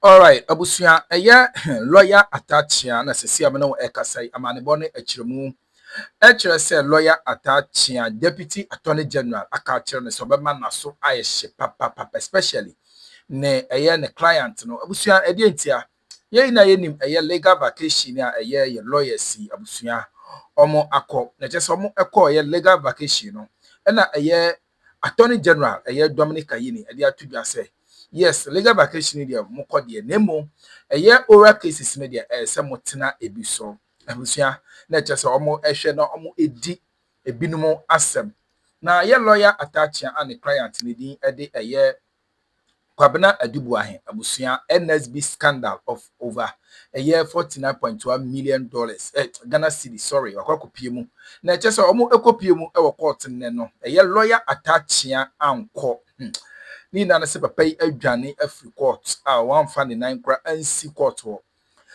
All right, abusia lawyer Attachia na sesi amena ekasai amanebone echiremu echere say lawyer Attachia deputy attorney general akachire ne so bema na so ayehye papa especially ne ne client no abusia ede ntia ye na yenim legal vacation a ye lawyer si abusia omo akọ na chese omo ekọ legal vacation no na attorney general Dominic Ayini ede atudwa say yes, legal vacation dia mukọ de nemo oral cases ne dia se motena ebiso abusia na chese omo ehwe na omo edi ebinumo asem na lawyer Attachia and the client ne din de Kwabena Boahen abusia NSB scandal of over $49.1 million Ghana cedi sorry wakopie mu na chese omo ekopie mu e court ne no lawyer Attachia anko ni na se papa yi adwane afri court a one fan the 9 kra ansi court ho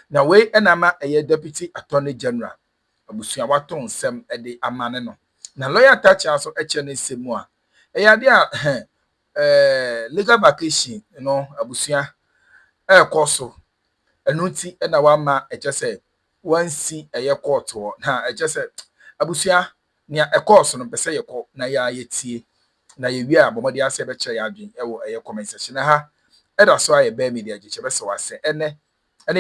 na we enama deputy attorney general abusia wato nsem de amane no na lawyer Attachia so eche ne semu a ade a legal vacation no abusia koso enunti na wa ma eche se wansi court ho na eche se abusia nia course no pese yeko na ya yetie na yewie abomode ase be kire ya adwen ewo comment section na ha eda so aye be media giche be so wase ene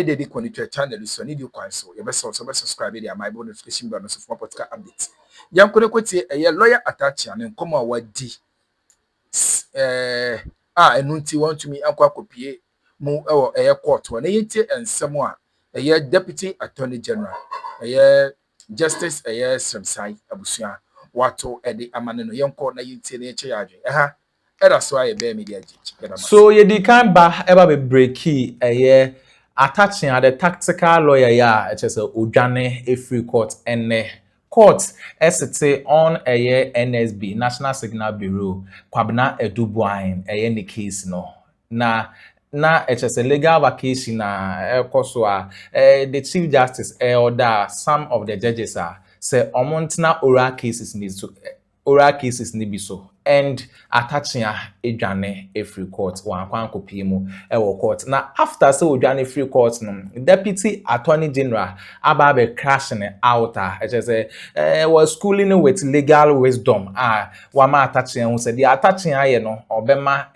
dedi connect channel so need you Counsel ye be so subscribe there my notification bell no so for podcast update yam kone kwatie lawyer Attachia ne nkomo wadi enunti want to me akwa kopie mu ewo court wo na yenti ensem a deputy attorney general justice Sremsai abusia wato ede amane no yenko na yenti na eche adwen era so aye be media gichi so ye di kan ba eba be breaki Attachia the tactical lawyer ya chese odwane free court ene court esete on NSB National Signal Bureau Kwabena Boahen ne case no na chese legal vacation na koso the chief justice order some of the judges say omontna oral cases ni bi so and Attachia edwane free court wan kwan kopie mu court na after say odwane free court no deputy attorney general ababe crashing out say was schooling with legal wisdom wama Attachia who said the Attachia ye no obema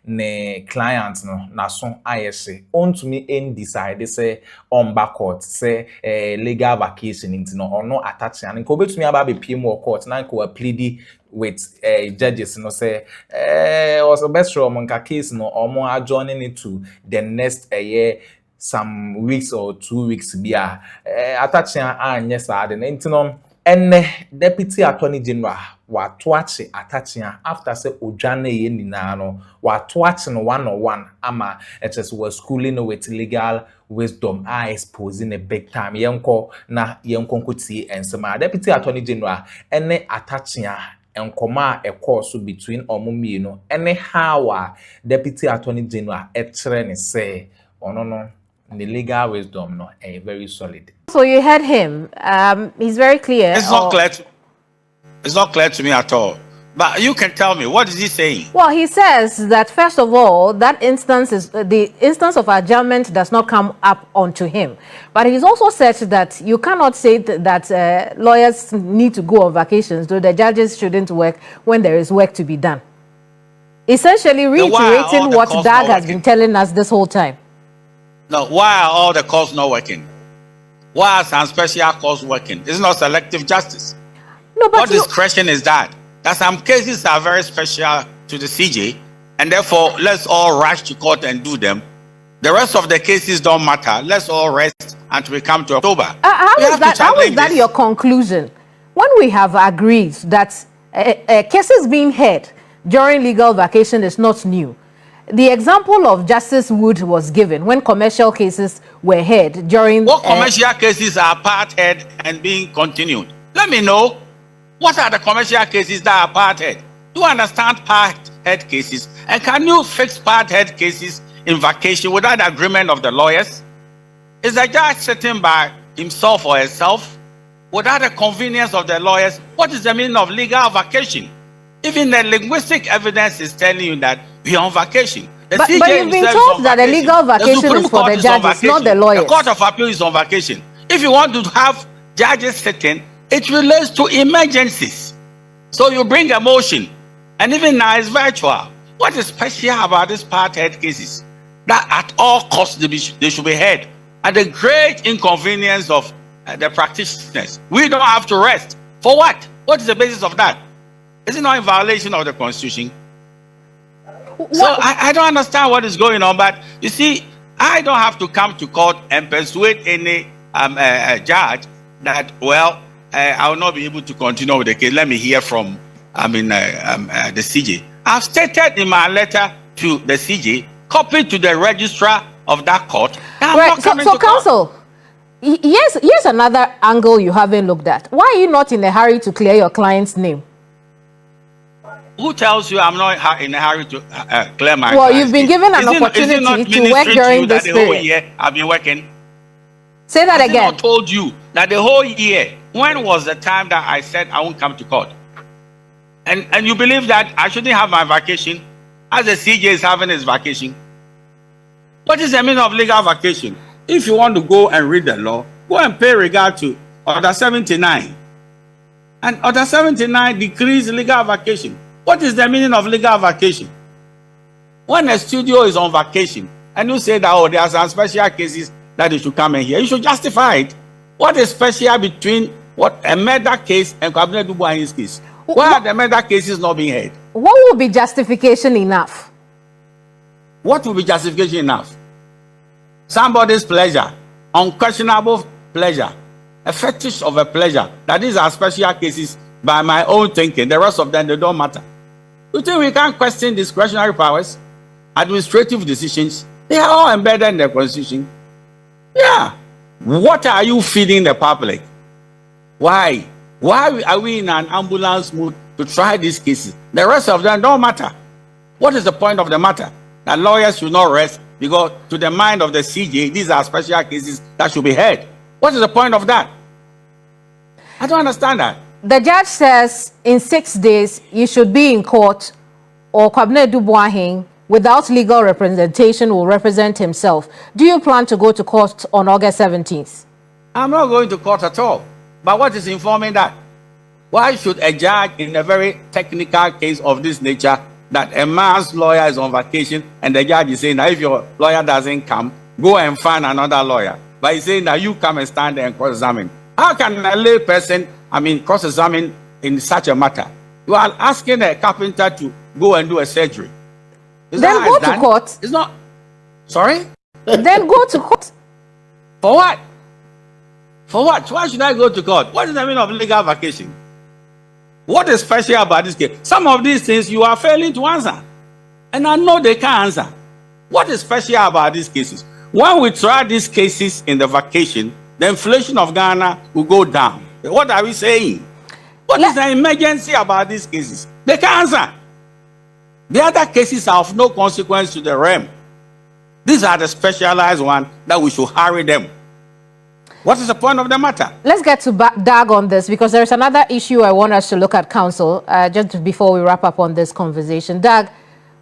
ne client no na so ayese ontumi decide say on back court say legal vacation into no ono Attachia nko betumi ababe pie mu court na nko plead with judges say was the best from case no omo adjourning it to the next some weeks or 2 weeks bia Attachia anye sa de ntino ene deputy attorney general watoache Attachia after say odwane ye nina no watoache no 101 ama just was schooling with legal wisdom exposing a big time yenko nkotie ensema deputy attorney general ene Attachia enkoma course between omumino anyhow deputy attorney general etrene say no the legal wisdom no very solid. So you heard him. He's very clear. It's not clear to me at all. But you can tell me, what is he saying? Well, he says that first of all, that instance is the instance of adjournment does not come up onto him. But he's also said that you cannot say that lawyers need to go on vacations, though the judges shouldn't work when there is work to be done. Essentially reiterating what Dag has been telling us this whole time. No, why are all the courts not working? Why are some special courts working? It's not selective justice. No, but what discretion is that? That some cases are very special to the CJ, and therefore let's all rush to court and do them. The rest of the cases don't matter. Let's all rest until we come to October. How is that your conclusion? When we have agreed that cases being heard during legal vacation is not new. The example of Justice Wood was given when commercial cases were heard during... What commercial cases are part-heard and being continued? Let me know. What are the commercial cases that are part-heard? Do you understand part-heard cases? And can you fix part-heard cases in vacation without the agreement of the lawyers? Is the judge sitting by himself or herself without the convenience of the lawyers? What is the meaning of legal vacation? Even the linguistic evidence is telling you that we are on vacation. The But CJ you've been himself is on told that a vacation. legal The vacation Supreme is for Court the is on judges, not the vacation. lawyers. The Court of Appeal is on vacation. If you want to have judges sitting, it relates to emergencies. So you bring a motion, and even now it's virtual. What is special about these part-head cases? That at all costs they should be heard, at the great inconvenience of the practitioners. We don't have to rest. For what? What is the basis of that? Is it not in violation of the Constitution? So I don't understand what is going on, but you see, I don't have to come to court and persuade any judge that, well, I will not be able to continue with the case. Let me hear from, the CJ. I've stated in my letter to the CJ, copied to the registrar of that court. Right. So Counsel, here's another angle you haven't looked at. Why are you not in a hurry to clear your client's name? Who tells you I'm not in a hurry to clear my? Well, you've been given an opportunity to work during this period. The whole year I've been working. Say that again. I told you that the whole year. When was the time that I said I won't come to court? And you believe that I shouldn't have my vacation, as the CJ is having his vacation? What is the meaning of legal vacation? If you want to go and read the law, go and pay regard to Order 79. And Order 79 decrees legal vacation. What is the meaning of legal vacation? When a studio is on vacation and you say that, oh, there are some special cases that you should come in here, you should justify it. What is special between what a murder case and Cabinet Boahen's case? Why are the murder cases not being heard? What will be justification enough? What will be justification enough? Somebody's pleasure, unquestionable pleasure, a fetish of a pleasure, that these are special cases by my own thinking. The rest of them, they don't matter. You think we can't question discretionary powers, administrative decisions? They are all embedded in the Constitution. Yeah. What are you feeding the public? Why? Why are we in an ambulance mood to try these cases? The rest of them don't matter. What is the point of the matter? That lawyers should not rest because to the mind of the CJ, these are special cases that should be heard. What is the point of that? I don't understand that. The judge says in 6 days you should be in court, or Cabinet Boahen without legal representation will represent himself. Do you plan to go to court on August 17th? I'm not going to court at all. But what is informing that? Why should a judge in a very technical case of this nature, that a man's lawyer is on vacation and the judge is saying that if your lawyer doesn't come, go and find another lawyer. But he's saying that you come and stand there and cross-examine. How can a lay person, cross-examine in such a matter? You are asking a carpenter to go and do a surgery. Then go to court. It's not. Sorry? Then go to court. For what? For what? Why should I go to court? What is the meaning of legal vacation? What is special about this case? Some of these things you are failing to answer. And I know they can't answer. What is special about these cases? When we try these cases in the vacation, the inflation of Ghana will go down. What are we saying? What is the emergency about these cases? They can't answer. The other cases are of no consequence to the realm. These are the specialized ones that we should hurry them. What is the point of the matter? Let's get to Dag on this, because there's another issue I want us to look at, Counsel, just before we wrap up on this conversation. Dag,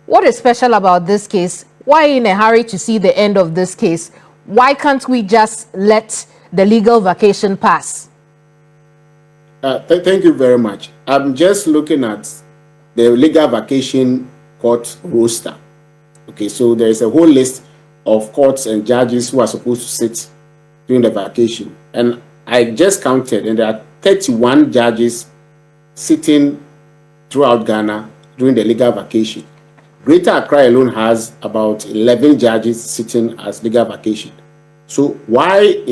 what is special about this case? Why in a hurry to see the end of this case? Why can't we just let the legal vacation pass? Thank you very much. I'm just looking at the legal vacation court roster. Okay, so there is a whole list of courts and judges who are supposed to sit during the vacation. And I just counted, and there are 31 judges sitting throughout Ghana during the legal vacation. Greater Accra alone has about 11 judges sitting as legal vacation. So why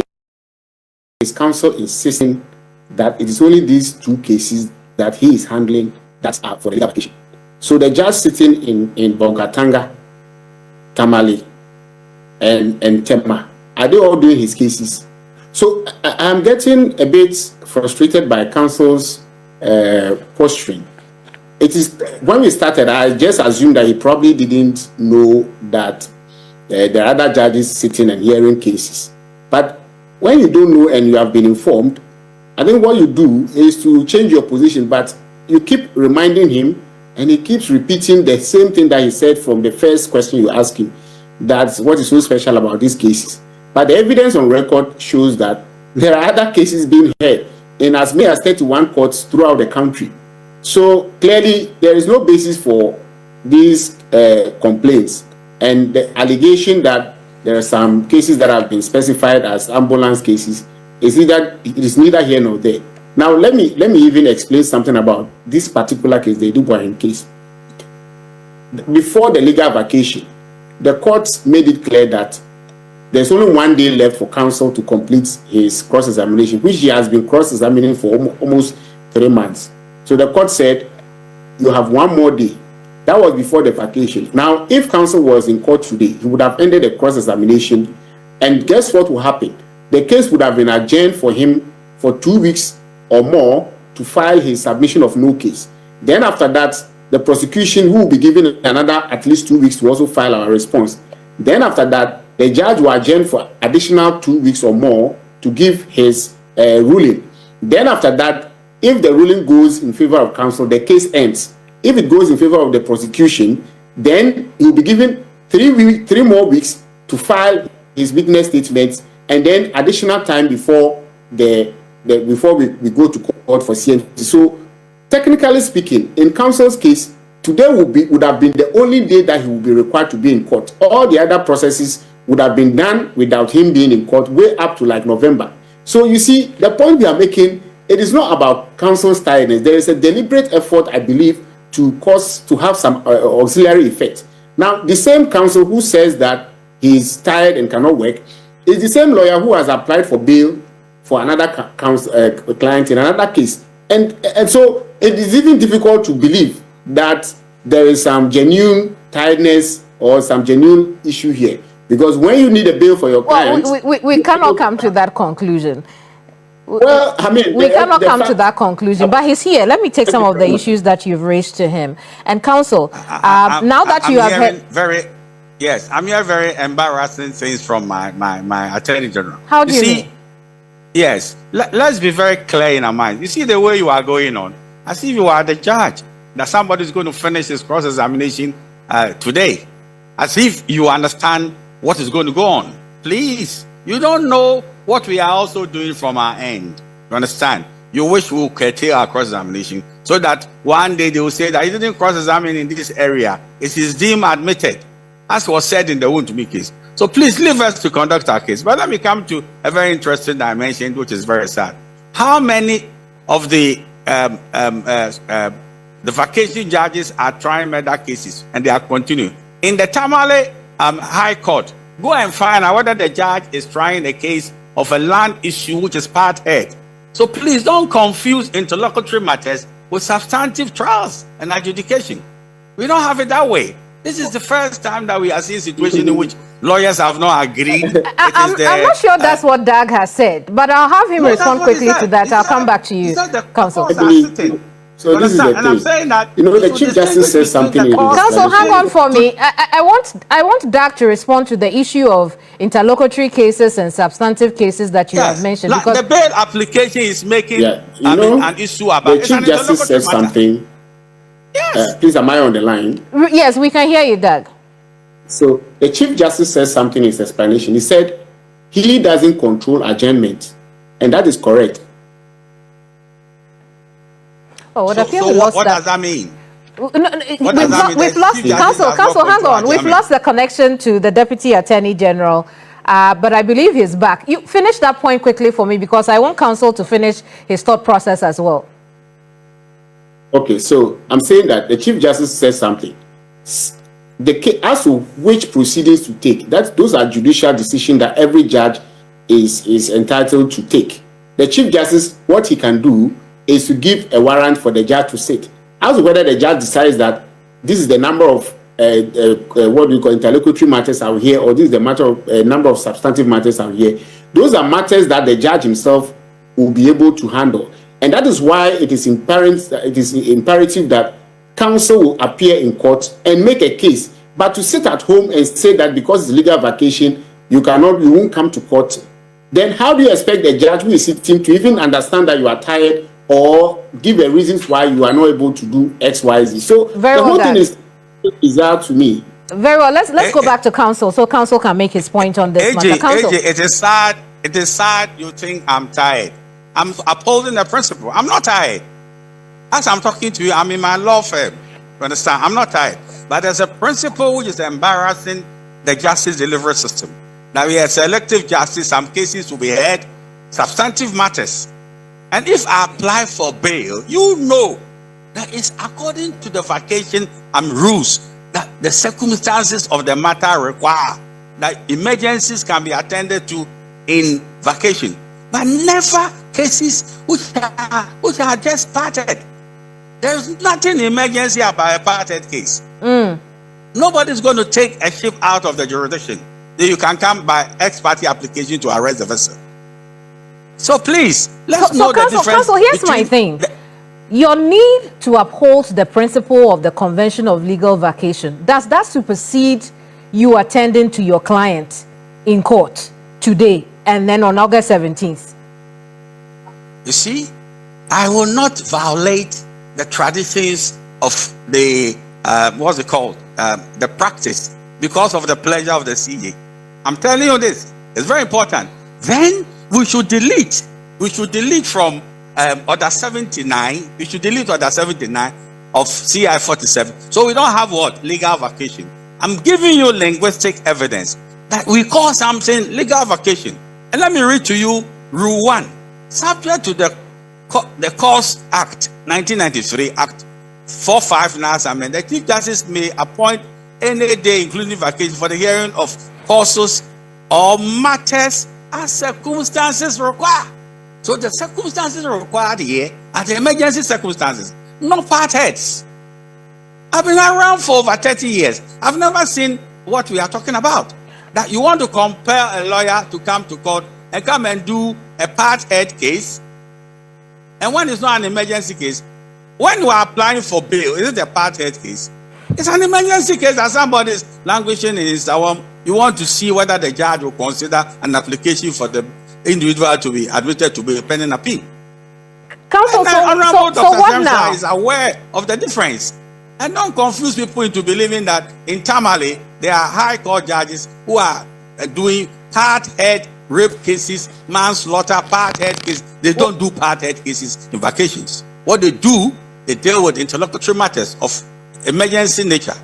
is counsel insisting that it is only these two cases that he is handling that are for the legal vacation? So the judge sitting in Bogatanga, Tamale, and Tema, are they all doing his cases? So I'm getting a bit frustrated by counsel's posturing. It is when we started, I just assumed that he probably didn't know that there are other judges sitting and hearing cases. But when you don't know and you have been informed, I think what you do is to change your position, but you keep reminding him And he keeps repeating the same thing that he said from the first question you asked him. That's what is so special about these cases. But the evidence on record shows that there are other cases being heard in as many as 31 courts throughout the country. So clearly, there is no basis for these complaints. And the allegation that there are some cases that have been specified as ambulance cases it is neither here nor there. Now, let me even explain something about this particular case, the Boahen case. Before the legal vacation, the courts made it clear that there's only 1 day left for counsel to complete his cross-examination, which he has been cross-examining for almost 3 months. So the court said, you have 1 more day. That was before the vacation. Now, if counsel was in court today, he would have ended the cross-examination, and guess what will happen? The case would have been adjourned for him for 2 weeks or more to file his submission of no case. Then after that, the prosecution will be given another at least 2 weeks to also file our response. Then after that, the judge will adjourn for additional 2 weeks or more to give his ruling. Then after that, if the ruling goes in favor of counsel, the case ends. If it goes in favor of the prosecution, then he will be given 3 more weeks to file his witness statements, and then additional time before before we go to court for CNT. So technically speaking, in counsel's case, today would have been the only day that he would be required to be in court. All the other processes would have been done without him being in court way up to like November. So you see, the point we are making, it is not about counsel's tiredness. There is a deliberate effort, I believe, to have some auxiliary effect. Now, the same counsel who says that he is tired and cannot work is the same lawyer who has applied for bail for another client in another case. And so it is even difficult to believe that there is some genuine tiredness or some genuine issue here. Because when you need a bail for your client... we cannot come to that conclusion. Well, I mean... We cannot come to that conclusion, but he's here. Let me take some of the issues that you've raised to him. And counsel, now that you have heard... I'm hearing very embarrassing things from my Attorney General. How do you mean? Yes, let's be very clear in our mind. You see the way you are going on, as if you are the judge, that somebody is going to finish his cross-examination today, as if you understand what is going to go on. Please, you don't know what we are also doing from our end. You understand? You wish we would curtail our cross-examination so that one day they will say that he didn't cross-examine in this area. It is deemed admitted, as was said in the Wontumi case. So please leave us to conduct our case. But let me come to a very interesting dimension, which is very sad. How many of the vacation judges are trying murder cases and they are continuing? In the Tamale High Court, go and find out whether the judge is trying a case of a land issue which is part head. So please don't confuse interlocutory matters with substantive trials and adjudication. We don't have it that way. This is the first time that we are seeing a situation in which lawyers have not agreed. I'm not sure that's what Doug has said, but I'll have him respond quickly to that. I'll come back to you, Counsel. So this is the thing. And I'm saying that, the Chief Justice says something. Counsel, hang on for me. I want Doug to respond to the issue of interlocutory cases and substantive cases that you have mentioned. Because the bail application is making an issue about the Chief Justice says something. Yes. Please, am I on the line? Yes, we can hear you, Doug. So the Chief Justice says something in his explanation. He said he doesn't control adjournment, and that is correct. Oh, what does that mean? We've lost Counsel. Hang on. We've lost the connection to the Deputy Attorney General, but I believe he's back. You finish that point quickly for me because I want Counsel to finish his thought process as well. Okay, so I'm saying that the Chief Justice says something. As to which proceedings to take, those are judicial decisions that every judge is entitled to take. The Chief Justice, what he can do is to give a warrant for the judge to sit. As to whether the judge decides that this is the number of what we call interlocutory matters out here, or this is the number of substantive matters out here, those are matters that the judge himself will be able to handle. And that is why it is imperative that counsel will appear in court and make a case. But to sit at home and say that because it's legal vacation, you won't come to court, then how do you expect the judge who is sitting to even understand that you are tired or give a reasons why you are not able to do X, Y, Z. So the whole thing is out to me. Very well. Let's go back to counsel so counsel can make his point on this matter. Counsel. AJ, it is sad you think I'm tired. I'm upholding the principle. I'm not tired. As I'm talking to you, I'm in my law firm. You understand? I'm not tired. But there's a principle which is embarrassing the justice delivery system. Now we have selective justice. Some cases will be heard, substantive matters. And if I apply for bail, you know that it's according to the vacation rules that the circumstances of the matter require that emergencies can be attended to in vacation, but never cases which are just parted. There's nothing emergency about a parted case. Nobody's going to take a ship out of the jurisdiction. Then you can come by ex parte application to arrest the vessel. So please, let's know the difference. Counsel, here's my thing. Your need to uphold the principle of the Convention of Legal Vacation, does that supersede you attending to your client in court today and then on August 17th? You see, I will not violate the traditions of the, what's it called? The practice because of the pleasure of the CA. I'm telling you this, it's very important. Then we should delete from Order 79, we should delete Order 79 of CI 47. So we don't have what? Legal vacation. I'm giving you linguistic evidence that we call something legal vacation. And let me read to you Rule 1. Subject to the Courts Act, 1993, Act 459, amendment, the Chief Justice may appoint any day, including vacation, for the hearing of causes or matters as circumstances require. So the circumstances required here are the emergency circumstances, not part heads. I've been around for over 30 years. I've never seen what we are talking about. That you want to compel a lawyer to come to court and come and do a part head case. And when it's not an emergency case, when you are applying for bail, is it a part head case? It's an emergency case that somebody is languishing in his home. You want to see whether the judge will consider an application for the individual to be admitted to be pending appeal. Counsel, so what now? Is aware of the difference. And don't confuse people into believing that in Tamale, there are high court judges who are doing part head rape cases, manslaughter, part head cases. They don't do part head cases in vacations. What they do, they deal with interlocutory matters of emergency nature.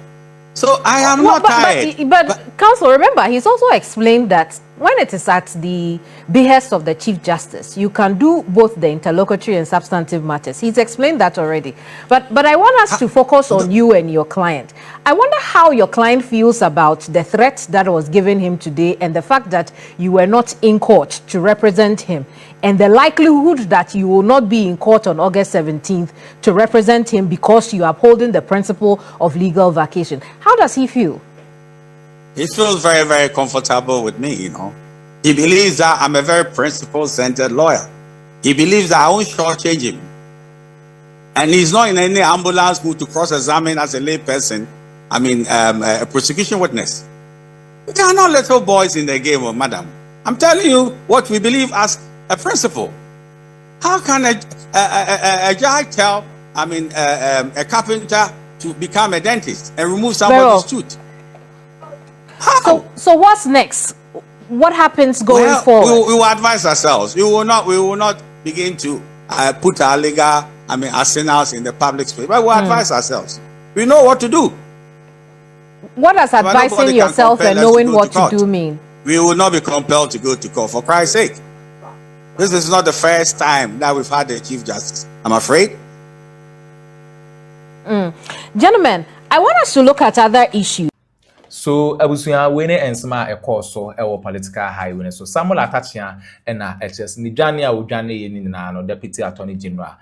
So I am not tired. But Counsel, remember, he's also explained that when it is at the behest of the Chief Justice, you can do both the interlocutory and substantive matters. He's explained that already. But I want us to focus on you and your client. I wonder how your client feels about the threat that was given him today and the fact that you were not in court to represent him, and the likelihood that you will not be in court on August 17th to represent him because you are upholding the principle of legal vacation. How does he feel? He feels very, very comfortable with me, you know. He believes that I'm a very principle-centered lawyer. He believes that I won't shortchange him. And he's not in any ambulance mood to cross-examine as a lay person, a prosecution witness. There are no little boys in the game, madam. I'm telling you what we believe as a principle. How can a judge tell, a carpenter to become a dentist and remove somebody's tooth? How? So what's next? What happens going forward? We will advise ourselves. We will not begin to put our legal arsenals in the public space, but we'll advise ourselves. We know what to do. What does advising yourself and knowing what to do mean? We will not be compelled to go to court, for Christ's sake. This is not the first time that we've had the Chief Justice, I'm afraid. Gentlemen, I want us to look at other issues. So abusuya we ne ensema ekoso ewo political highway so Samuel Atta and HS ni dwane a odwane ye ni na no Deputy Attorney General